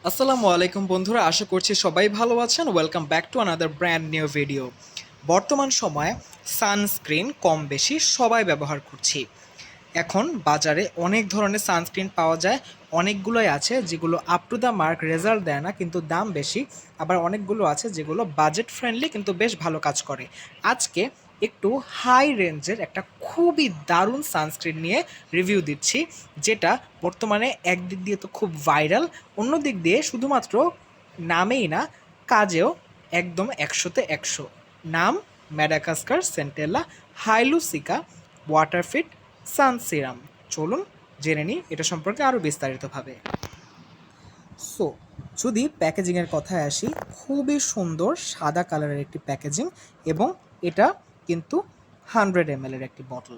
আসসালামু আলাইকুম বন্ধুরা, আশা করছি সবাই ভালো আছেন। Welcome back to another brand new video. বর্তমান সময়ে সানস্ক্রিন কম বেশি সবাই ব্যবহার করছি। এখন বাজারে অনেক ধরনের সানস্ক্রিন পাওয়া যায়। অনেকগুলোই আছে যেগুলো up to the mark result দেয় না কিন্তু দাম বেশি। আবার অনেকগুলো আছে যেগুলো বাজেট ফ্রেন্ডলি কিন্তু বেশ ভালো কাজ করে। আজকে একটু হাই রেঞ্জের একটা খুবই দারুণ সানস্ক্রিন নিয়ে রিভিউ দিচ্ছি, যেটা বর্তমানে একদিক দিয়ে তো খুব ভাইরাল, অন্য দিক দিয়ে শুধুমাত্র নামেই না, কাজেও একদম ১০০-তে ১০০। নাম ম্যাডাগাস্কার সেন্টেলা হাইলুসিকা ওয়াটারফিট সান সিরাম। চলুন জেনে নিই এটা সম্পর্কে আরও বিস্তারিতভাবে। সো যদি প্যাকেজিংয়ের কথায় আসি, খুবই সুন্দর সাদা কালারের একটি প্যাকেজিং, এবং এটা কিন্তু 100 ml এর একটি বটল।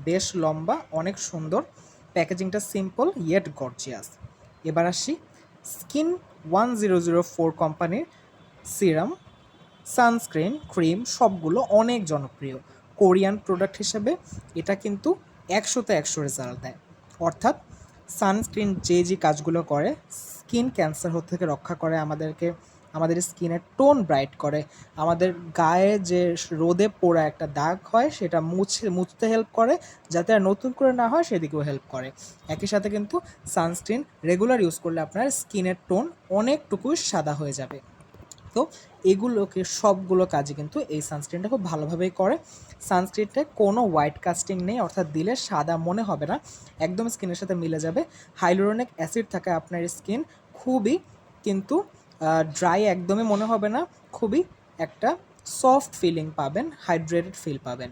বেশ লম্বা, অনেক সুন্দর প্যাকেজিংটা, সিম্পল ইয়েট গর্জিয়াস। এবার আসি স্কিন 1004 কোম্পানির সিরাম, সানস্ক্রিন, ক্রিম সবগুলো অনেক জনপ্রিয়। কোরিয়ান প্রোডাক্ট হিসেবে এটা কিন্তু ১০০-তে ১০০ রেজাল্ট দেয়। অর্থাৎ সানস্ক্রিন যে কাজগুলো করে, স্কিন ক্যান্সার হতে থেকে রক্ষা করে, আমাদের স্কিনের টোন ব্রাইট করে, আমাদের গায়ে যে রোদে পোড়া একটা দাগ হয় সেটা মুছতে হেল্প করে, যাতে আর নতুন করে না হয় সেদিকেও হেল্প করে। একই সাথে কিন্তু সানস্ক্রিন রেগুলার ইউজ করলে আপনার স্কিনের টোন অনেকটুকুই সাদা হয়ে যাবে। তো এগুলোকে সবগুলো কাজই কিন্তু এই সানস্ক্রিনটা খুব ভালোভাবেই করে। সানস্ক্রিনটায় কোনো হোয়াইট কাস্টিং নেই, অর্থাৎ দিলে সাদা মনে হবে না, একদম স্কিনের সাথে মিলে যাবে। হাইলুরোনিক অ্যাসিড থাকে আপনার স্কিন, খুবই কিন্তু ড্রাই একদমই মনে হবে না, খুবই একটা সফট ফিলিং পাবেন, হাইড্রেটেড ফিল পাবেন।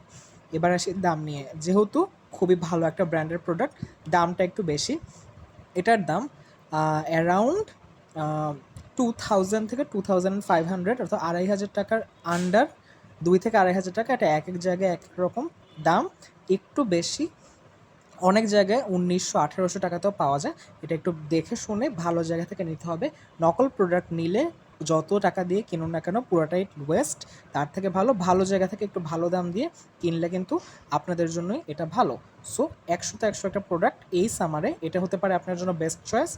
এবার আসি দাম নিয়ে, যেহেতু খুবই ভালো একটা ব্র্যান্ডের প্রোডাক্ট, দামটা একটু বেশি। এটার দাম অ্যারাউন্ড 2000 থেকে 2500, অর্থাৎ 2500 টাকার আন্ডার, 2 থেকে 2500 টাকা। এটা এক এক জায়গায় এক এক রকম দাম, একটু বেশি, অনেক জায়গায় 1900-1800 টাকাতেও পাওয়া যায়। এটা একটু দেখে শুনে ভালো জায়গা থেকে নিতে হবে। নকল প্রোডাক্ট নিলে যত টাকা দিয়ে কিনুন না কেন পুরোটাই ওয়েস্ট। তার থেকে ভালো ভালো জায়গা থেকে একটু ভালো দাম দিয়ে কিনলে কিন্তু আপনাদের জন্যই এটা ভালো। সো ১০০-তে ১০০ একটা প্রোডাক্ট এই সামারে এটা হতে পারে আপনার জন্য বেস্ট চয়েস।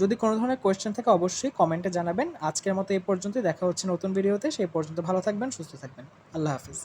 যদি কোনো ধরনের কোয়েশ্চেন থাকে অবশ্যই কমেন্টে জানাবেন। আজকের মতো এই পর্যন্তই, দেখা হচ্ছে নতুন ভিডিওতে। সেই পর্যন্ত ভালো থাকবেন, সুস্থ থাকবেন। আল্লাহ হাফিজ।